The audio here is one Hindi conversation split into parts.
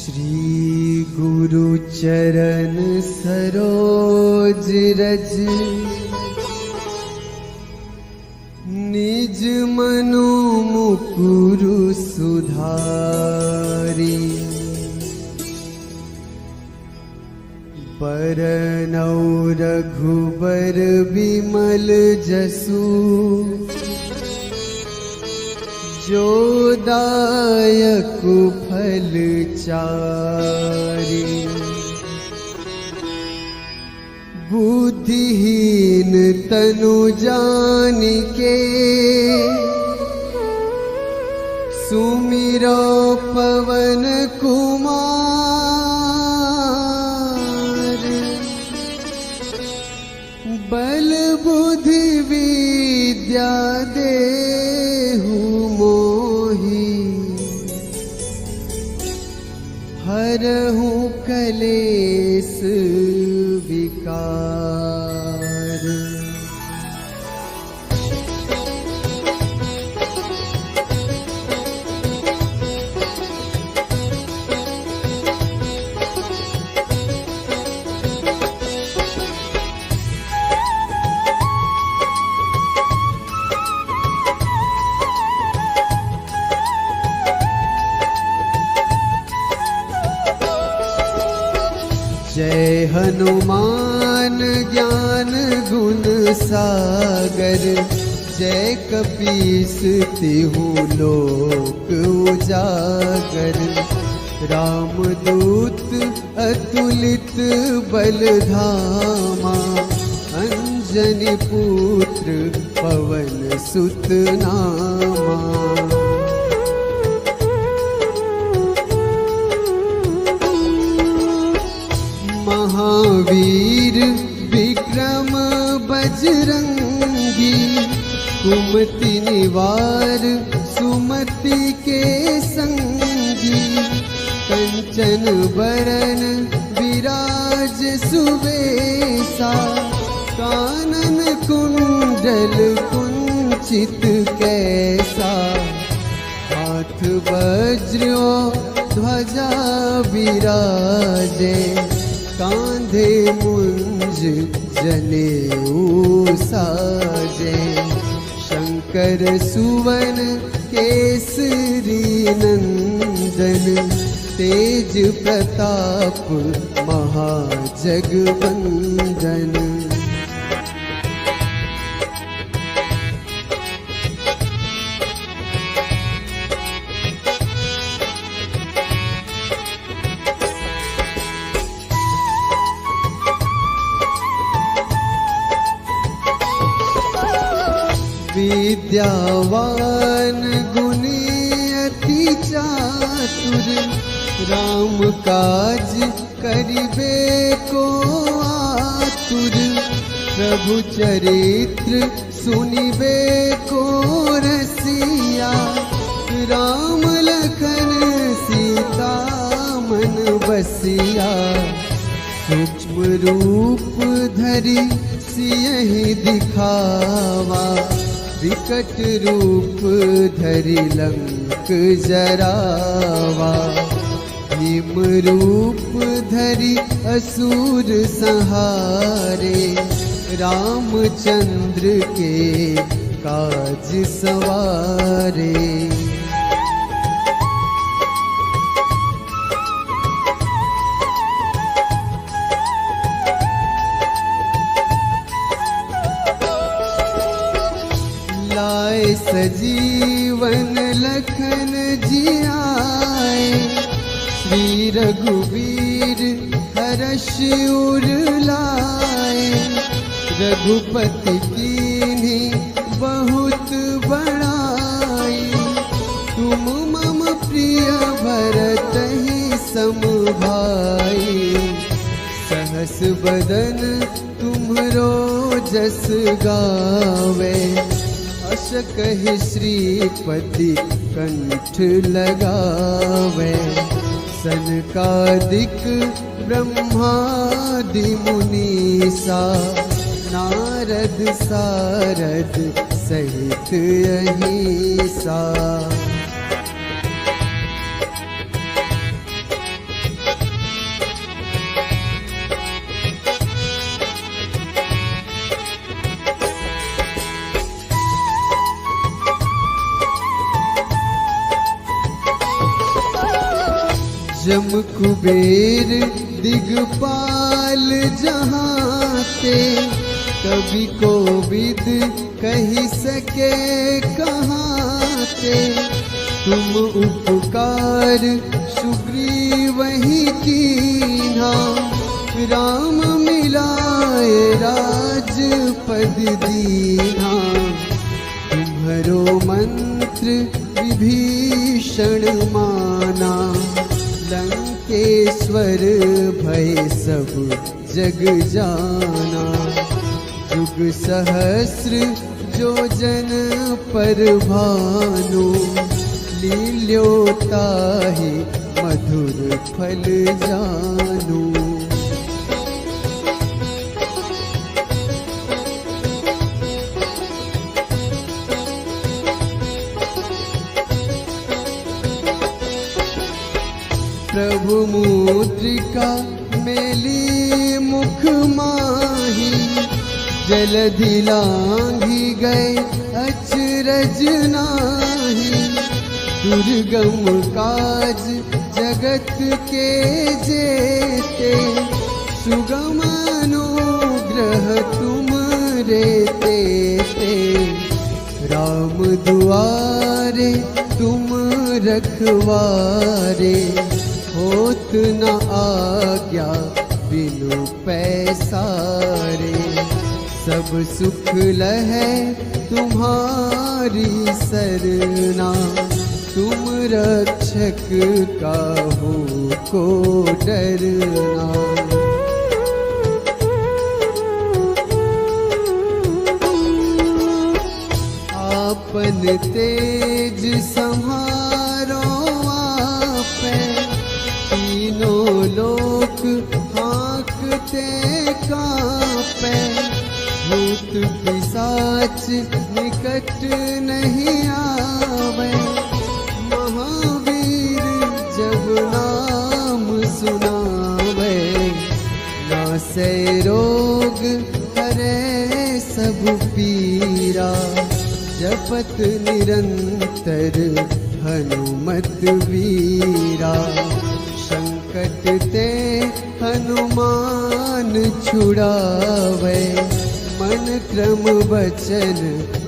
श्री गुरु चरण सरोज रज निज मनु मुकुरु सुधारी। बरनौ रघुबर बिमल जसु जो दायक फल चारि। बुद्धिहीन तनु जानिके सुमिरो पवन कुमार। बल बुद्धि विद्या देहु मोहि हरहु कलेस विकार। जय हनुमान ज्ञान गुण सागर। जय कपीस तिहु लोक उजागर। रामदूत अतुलित बल धामा। अंजनी पुत्र पवन सुत नामा। महावीर विक्रम बजरंगी। कुमति निवार सुमति के संगी। कंचन बरन विराज सुबेसा। कानन कुंडल कुंचित कैसा। हाथ वज्र ध्वजा विराजे। कांधे मुंज जनेऊ साजे। शंकर सुवन केसरी नंदन। तेज प्रताप महाजगवंदन। विद्यावान गुणी अति चातुर। राम काज करिबे को आतुर। प्रभु चरित्र सुनिबे को रसिया। राम लखन सीता मन बसिया। सूक्ष्म रूप धरि सियहि दिखावा। विकट रूप धरि लंक जरावा। भीम रूप धरि असुर संहारे। रामचंद्र के काज सवारे। लाए सजीवन लखन जियाए। श्री रघुवीर हर्ष उर लाए। रघुपति कीन्ही बहुत बड़ाई। तुम मम प्रिय भरतहि सम भाई। सहस बदन तुम्हरो जस गावे। अस कहि श्रीपति कंठ लगावे। सनकादिक ब्रह्मादि मुनीसा। नारद सारद सहित अहिसा। जम कुबेर दिगपाल जहाँ ते, कभी कोविद कही सके कहाँ ते। तुम उपकार सुग्रीव ही कीन्हा, राम मिलाए राजपद दीन्हा। तुम्हरो मंत्र विभीषण माना, लंकेश्वर भय सब जग जाना। युग सहस्र जो जन पर भानु, लील्योताहि मधुर फल जानू। प्रभु मुद्रिका मेली मुख माही, जलधि लांघी गए अचरज नाही। दुर्गम काज जगत के जेते, सुगम अनुग्रह तुम रे तेते। राम दुआरे तुम रखवारे, होत न आज्ञा बिनु पैसारे। सब सुख लहै तुम्हारी सरना, तुम रक्षक काहू को डरना। आपन तेज सम्हारो आपै, तीनों लोक हाँकते कांपै। भूत पिशाच निकट नहीं आवे, महावीर जब नाम सुनावे। नासै रोग हरै सब पीरा, जपत निरंतर हनुमत वीरा। संकट ते हनुमान छुड़ावे, मन क्रम वचन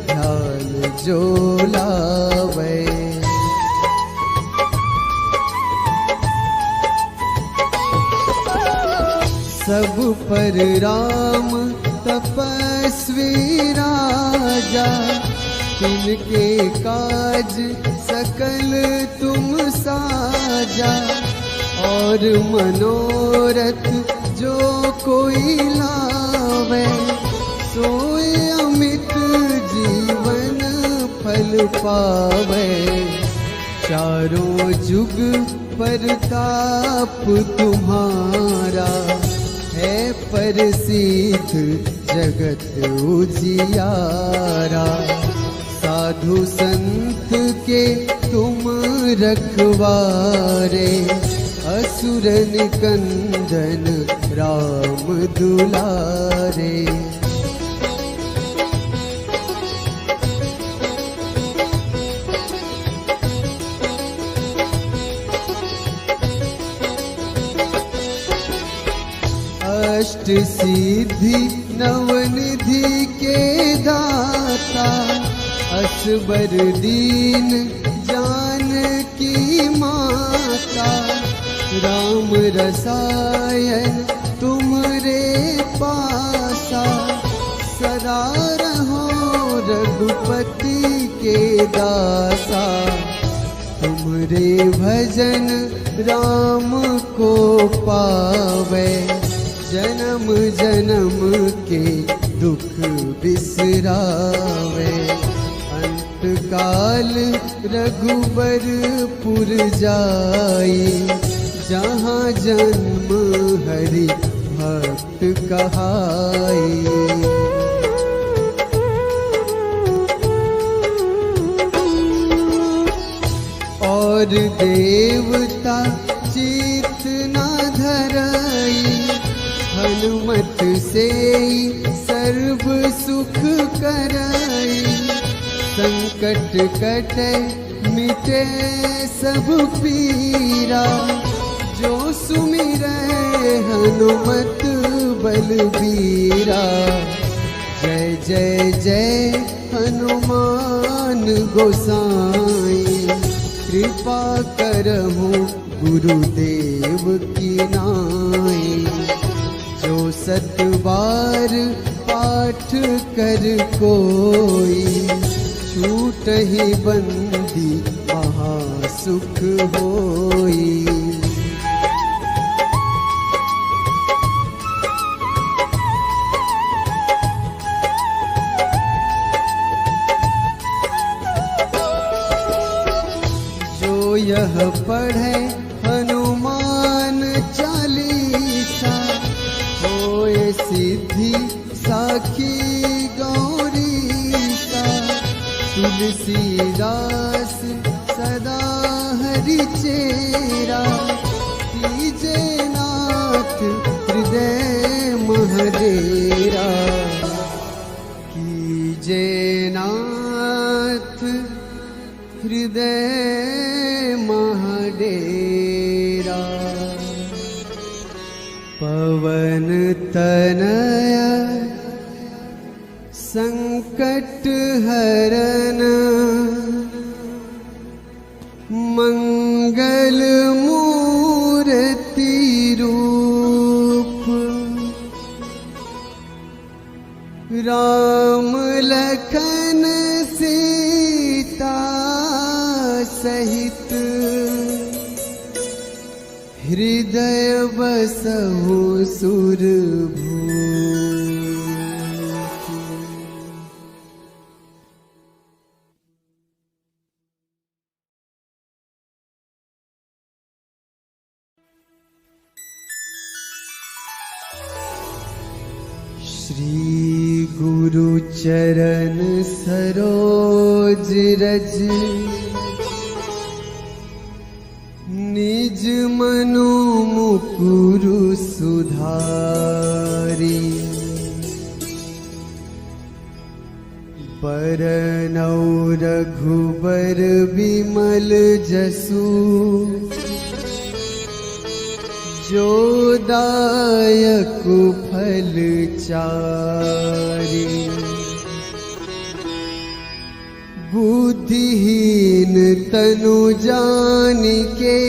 ध्यान जो लावे। सब पर राम तपस्वी राजा, तिनके काज सकल तुम साजा। और मनोरथ जो कोई लावे, सोई अमित जीवन फल पावे। चारों जुग परताप तुम्हारा, है प्रसिद्ध जगत उजियारा। साधु संत के तुम रखवारे, असुर निकंदन राम दुलारे। अष्ट सिद्धि नवनिधि के दाता, असबर दीन जानकी माता। राम रसायन तुम्हरे पासा, सदा रहो रघुपति के दासा। तुम्हरे भजन राम को पावे, जन्म जन्म के दुख बिसरावे। अंत काल रघुबरपुर जाई, जहाँ जन्म हरि भक्त कहाई। और देवता चित न धरई, हनुमत से सर्व सुख करई। संकट कटे मिटे सब पीरा, जो सुमिरै हनुमत बलबीरा। जय जय जय हनुमान गोसाई, कृपा करहु गुरुदेव की नाई। जो 7 बार पाठ कर कोई, छूटहि बंदी महासुख होई। जो यह पढ़े हनुमान चालीसा, होए सिद्धि साखी गौरीसा। तुलसीदास सदा हरि चेरा, कीजे नाथ हृदय महडेरा। कीजे नाथ हृदय महडेरा। पवन तनया संकट हरन, मंगल मूर्ति रूप। राम लखन सीता सहित, हृदय बसहु सुरभूप। श्री गुरु चरण सरोज रज, निज मनु मुकुरु सुधारी। बरनौ रघुबर बिमल जसु, जो दायक फल चारि। बुद्धिहीन तनु जानिके,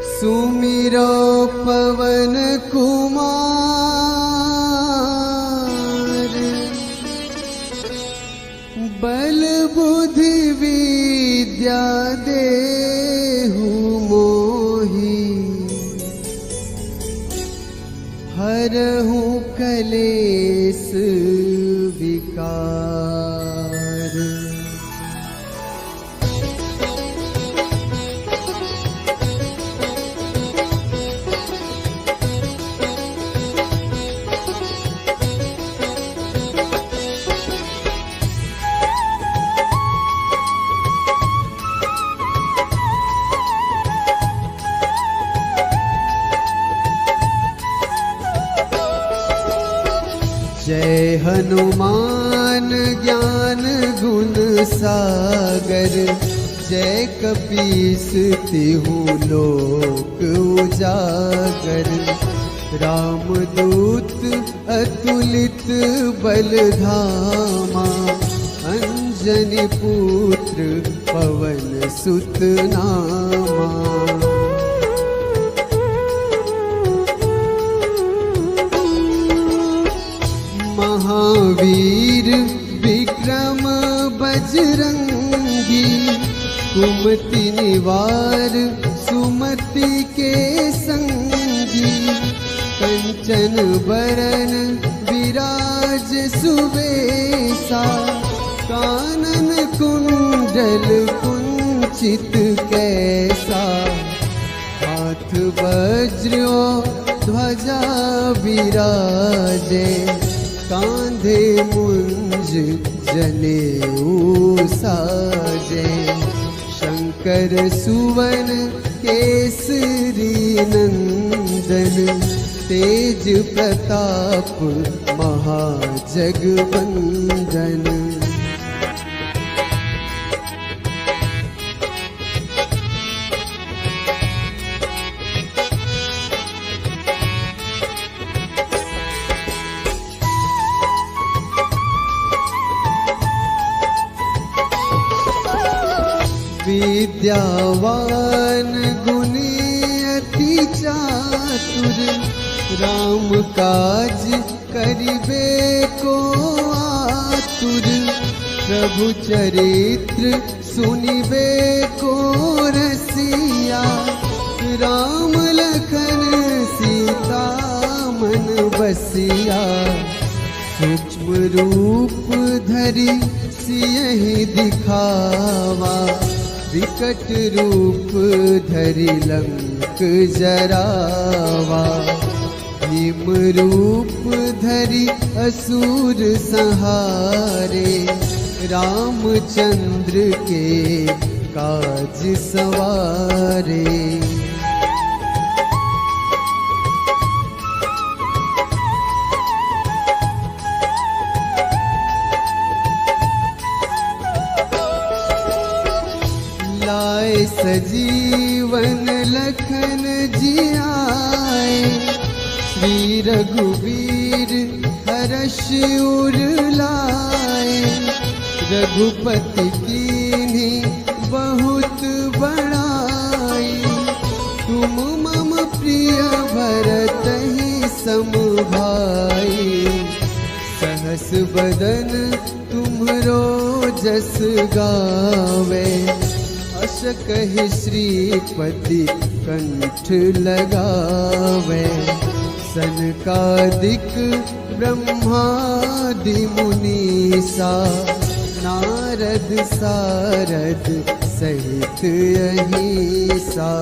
सुमिरो पवन कुमार। बल बुद्धि विद्या देहु मोहि, हरहु कलेस विकार। जय हनुमान ज्ञान गुण सागर, जय कपीस तिहु लोक उजागर। रामदूत अतुलित बल धामा, अंजनी पुत्र पवन सुत नामा। महावीर विक्रम बजरंगी, कुमति निवार सुमति के संगी। कंचन बरन विराज सुबेसा, कानन कुंडल कुंचित कैसा। हाथ वज्र ध्वजा विराजे, कांधे मुंज जनेऊ साजे। शंकर सुवन केसरी नंदन, तेज प्रताप महाजगवंदन। विद्यावान गुणी अति चातुर, राम काज करिबे को आतुर, प्रभु चरित्र सुनिबे को रसिया, राम लखन सीता मन बसिया, सूक्ष्म रूप धरि सियहि दिखावा, विकट रूप धरि लंक जरावा, भीम रूप धरि असुर संहारे, रामचंद्र के काज सवारे। लाए सजीवन लखन जियाए, श्री रघुवीर हर्ष उर लाए, रघुपति कीन्ही बहुत बड़ाई, तुम मम प्रिय भरतहि सम भाई, सहस बदन तुम्हरो जस गावे, अस कहि श्रीपति कंठ लगावे, सनकादिक ब्रह्मादि मुनीसा, नारद सारद सहित अहिसा।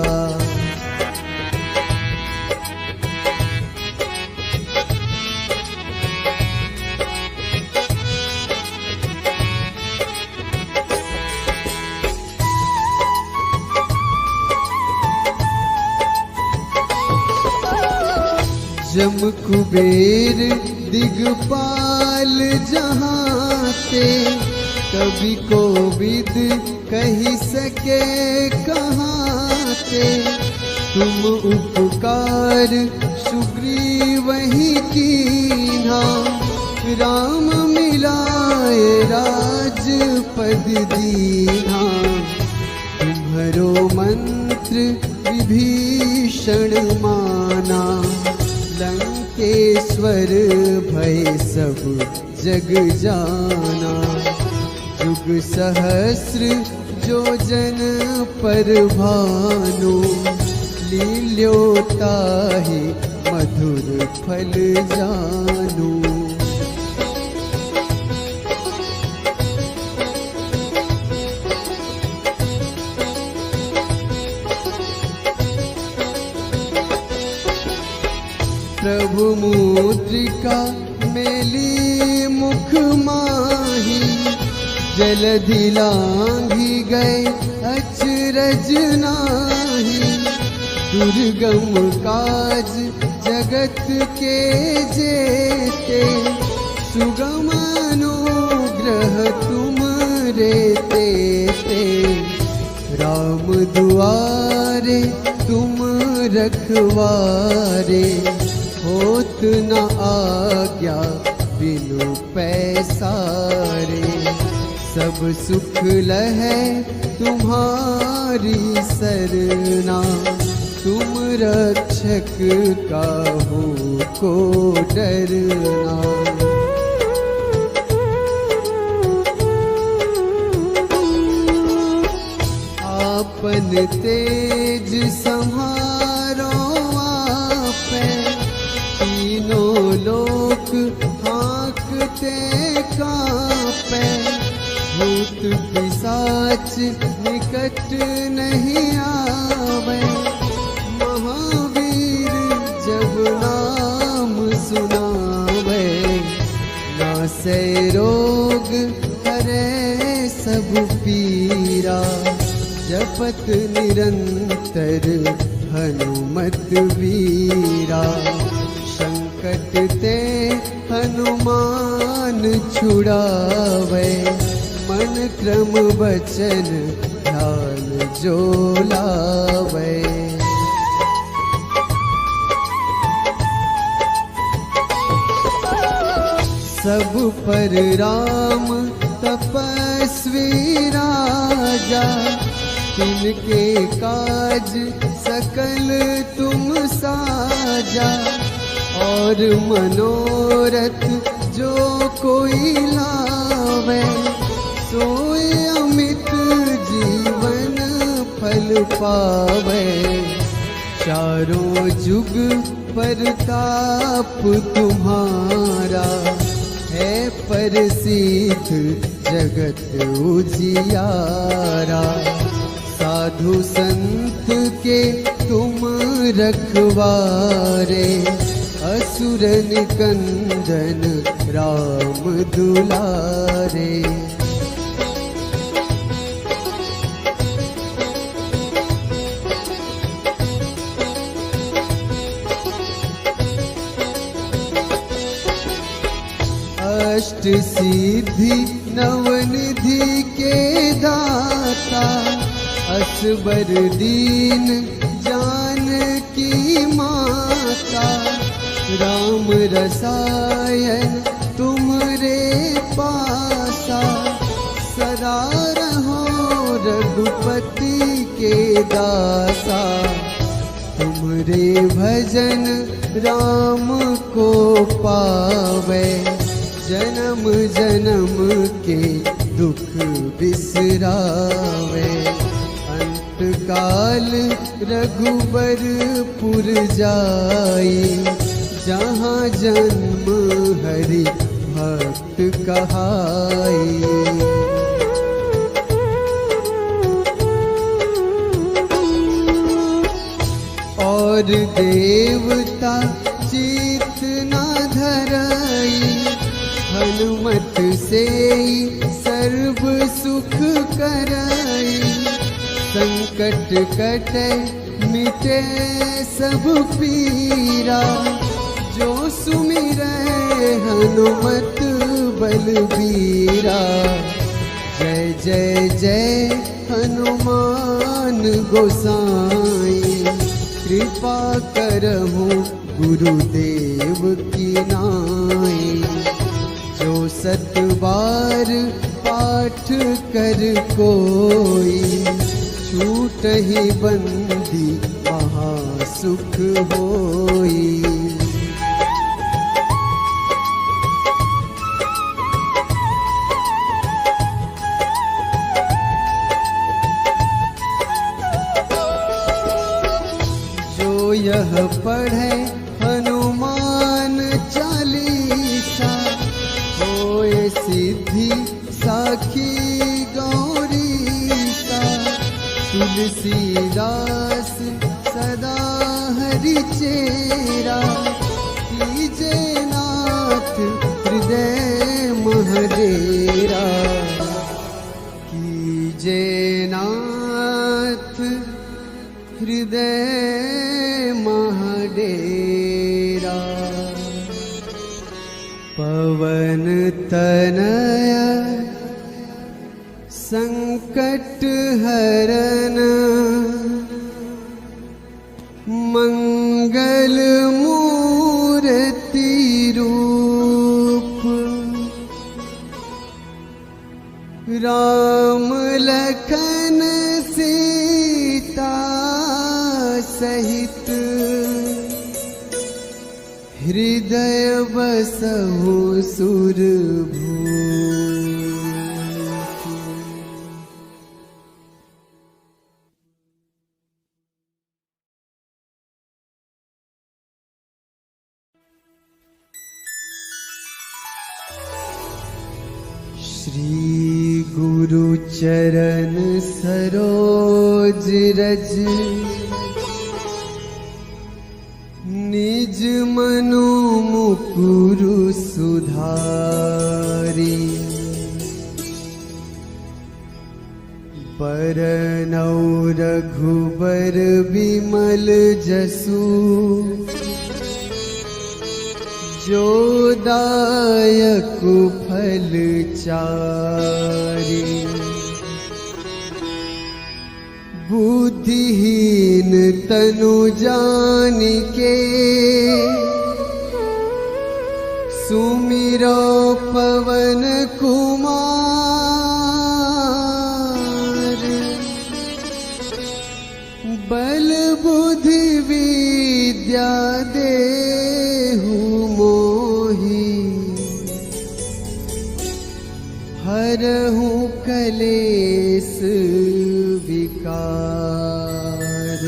जम कुबेर दिगपाल जहाते, कवि कोविद कही सके कहाते, तुम उपकार सुग्रीवहि कीन्हा, राम मिलाए राजपद दीन्हा, तुम्हरो मंत्र विभीषण माना, लंकेश्वर भय सब जग जाना, युग सहस्र जो जन पर भानु, लील्योताहि मधुर फल जानू। प्रभु मुद्रिका मेली मुख माही, जलधि लांघि गए अचरज नाही, दुर्गम काज जगत के जेते, सुगम अनुग्रह तुम रे तेते, राम दुआरे तुम रखवारे, होत न आज्ञा बिनु पैसारे, सब सुख लहै तुम्हारी सरना, तुम रक्षक काहू को डरना। आपन तेज सम्हारो आपै, तीनों लोक हाँकते कांपै, भूत पिशाच निकट नहीं आवे, महावीर जब नाम सुनावे, नासै रोग हरै सब पीरा, जपत निरंतर हनुमत वीरा, संकट ते हनुमान छुड़ावे, मन क्रम वचन ध्यान जो लावे। सब पर राम तपस्वी राजा, तिनके काज सकल तुम साजा, और मनोरथ जो कोई लावे, सोए अमित जीवन फल पावे। चारों जुग परताप तुम्हारा, है प्रसिद्ध जगत उजियारा। साधु संत के तुम रखवारे, असुर निकंदन राम दुलारे। अष्ट सिद्धि नवनिधि के दाता, असबर दीन जानकी माता। राम रसायन तुमरे पासा, सदा रहो रघुपति के दासा। तुमरे भजन राम को पावे, जन्म जन्म के दुख बिसरावे। अंत काल रघुबरपुर जाई, जहाँ जन्म हरि भक्त कहाई। और देवता चित न धरई, हनुमत से सर्व सुख करई। संकट कटे मिटे सब पीरा, जो सुमिरै हनुमत बलबीरा। जय जय जय हनुमान गोसाई, कृपा करहु गुरुदेव की नाई। जो सत बार पाठ कर कोई, छूटहि बंदी महासुख होई। जो यह पढ़े हनुमान चालीसा, होए सिद्धि साखी गौरीसा। तुलसीदास सदा हरि चेरा, कीजे नाथ हृदय महडेरा। कीजे नाथ हृदय महडेरा। पवन तनया संकट हरन, मंगल मूर्ति रूप। राम लखन सीता सहित, हृदय बसहु सुरभूप। श्री गुरु चरण सरोज रज, निज मनु मुकुरु सुधारी। बरनौ रघुबर बिमल जसु, जो दायक फल चारि। बुद्धिहीन तनु जानिके, सुमिरो पवन कुमार। कलेस विकार।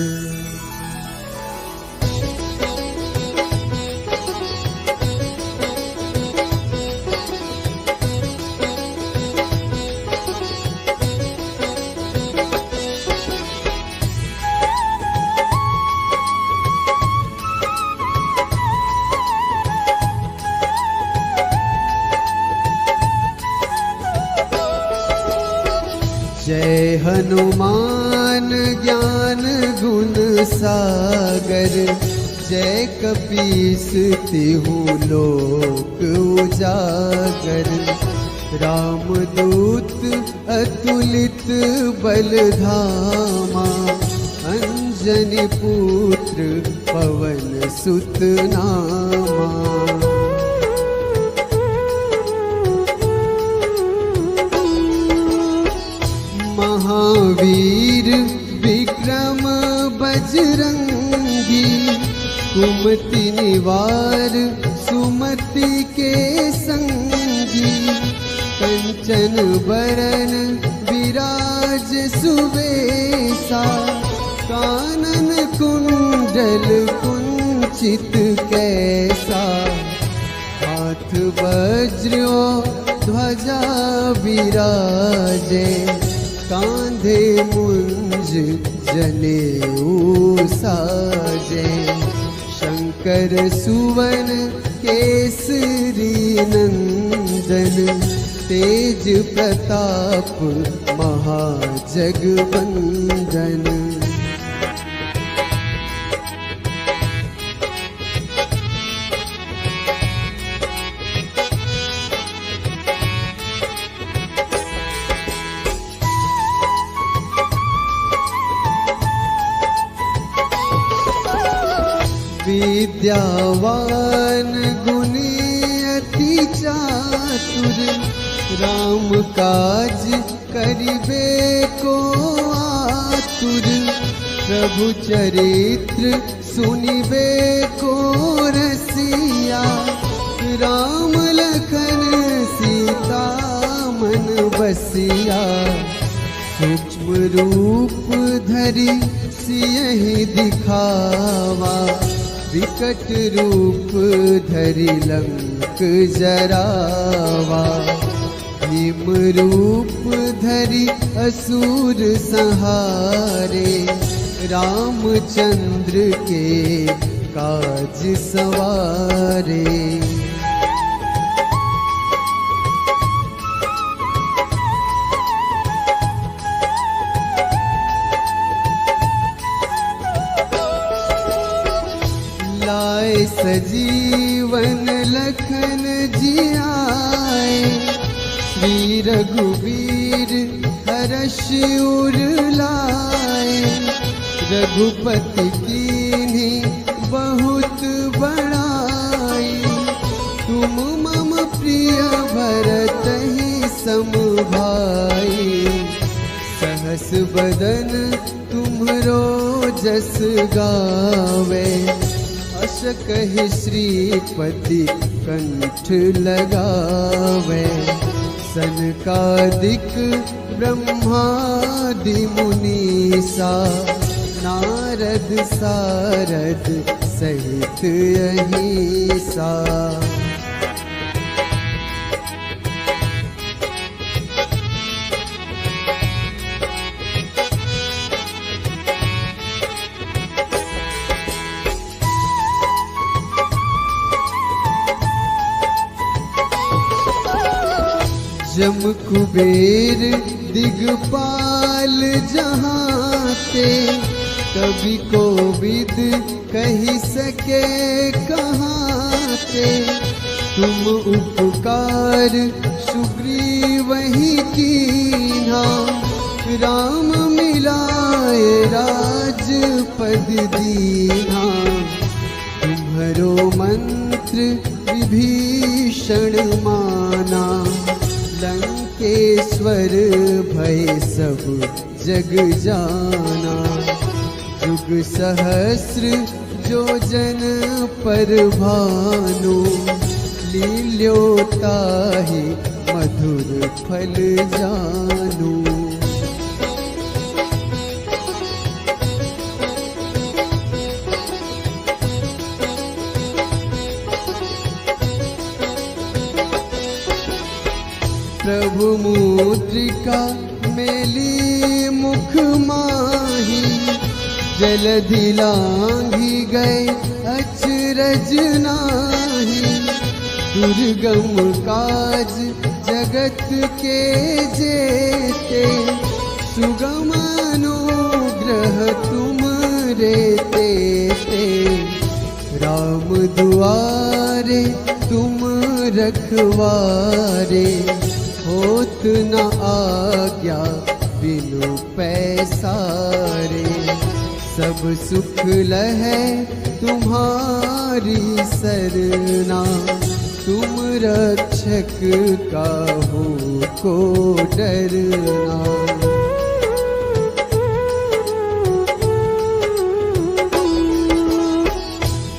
जय हनुमान ज्ञान गुण सागर, जय कपीस तिहु लोक उजागर। रामदूत अतुलित बल धामा, अंजनी पुत्र पवन सुत नामा। महावीर विक्रम बजरंगी, कुमति निवार सुमति के संगी। कंचन बरन विराज सुवेसा, कानन कुंडल कुंचित कैसा। हाथ वज्र ध्वजा विराजे, कांधे मुंज जनेऊ साजे। शंकर सुवन केसरी नंदन, तेज प्रताप महाजगवंदन। विद्यावान गुणी अति चातुर, राम काज करिबे को आतुर। प्रभु चरित्र सुनिबे को रसिया, राम लखन सीता मन बसिया। सूक्ष्म रूप धरि सियहि दिखावा, विकट रूप धरि लंक जरावा। भीम रूप धरि असुर संहारे, रामचंद्र के काज सवारे। लाए सजीवन लखन जियाए, श्री रघुवीर हर्ष उर लाए। रघुपति कीन्ही बहुत बड़ाई, तुम मम प्रिय भरतहि सम भाई। सहस बदन तुम्हरो जस गावे, अस कहि श्रीपति कंठ लगावे। सनकादिक ब्रह्मादि मुनीसा, नारद सारद सहित अहिसा। जम कुबेर दिगपाल जहाते, कवि कोविद कही सके कहाते। तुम उपकार सुग्रीवहि कीन्हा, राम मिलाए राजपद दीन्हा। तुम्हरो मंत्र विभीषण माना, लंकेश्वर भय सब जग जाना। जुग सहस्र जो जन पर भानु, लील्योताहि मधुर फल जानू। प्रभु मुद्रिका मेली मुख माही, जलधि लांघी गए अचरज नाही। दुर्गम काज जगत के जेते, सुगम अनुग्रह तुम रे ते। राम दुआरे तुम रखवारे, होत न आज्ञा बिनु पैसारे। सब सुख लहै तुम्हारी सरना, तुम रक्षक काहू को डरना।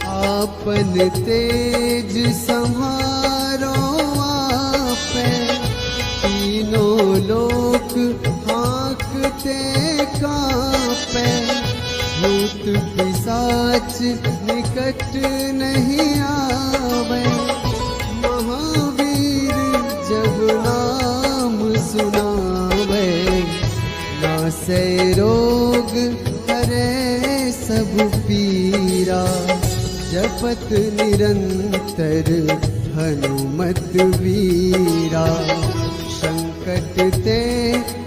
आपन तेज संहारो आपै, तीनों लोक हाँकते कांपै। भूत पिशाच निकट नहीं आवे, महावीर जब नाम सुनावे। नासै रोग हरै सब पीरा, जपत निरंतर हनुमत वीरा। संकट ते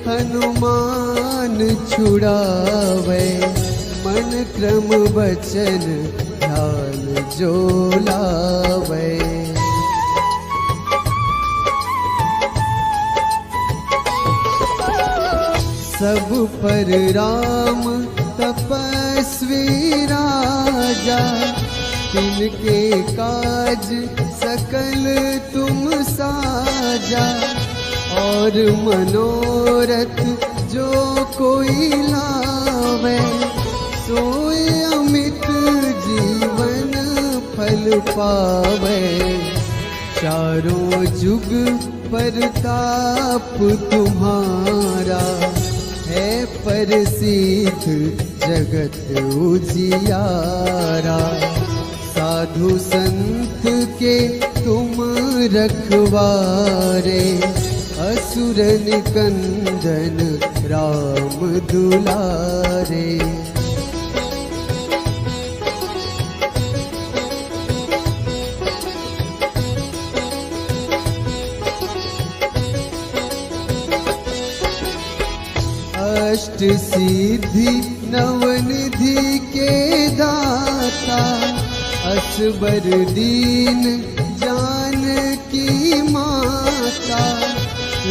हनुमान छुड़ावे, मन क्रम वचन ध्यान जो लावे। सब पर राम तपस्वी राजा, तिनके काज सकल तुम साजा। और मनोरथ जो कोई लावे, सोई अमित जीवन फल पावे। चारों जुग परताप तुम्हारा, है प्रसिद्ध जगत उजियारा। साधु संत के तुम रखवारे, असुर निकंदन राम दुलारे। अष्ट सिद्धि नवनिधि के दाता, असबर दीन जानकी माता।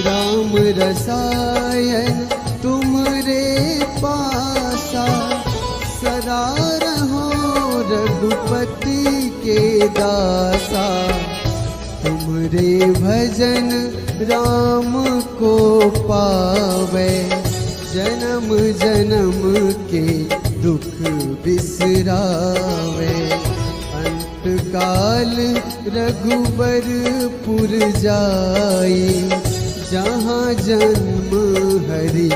राम रसायन तुमरे पासा, सदा रहो रघुपति के दासा। तुमरे भजन राम को पावे, जन्म जन्म के दुख बिसरावे। अंत काल रघुबरपुर जाई, जहाँ जन्म हरि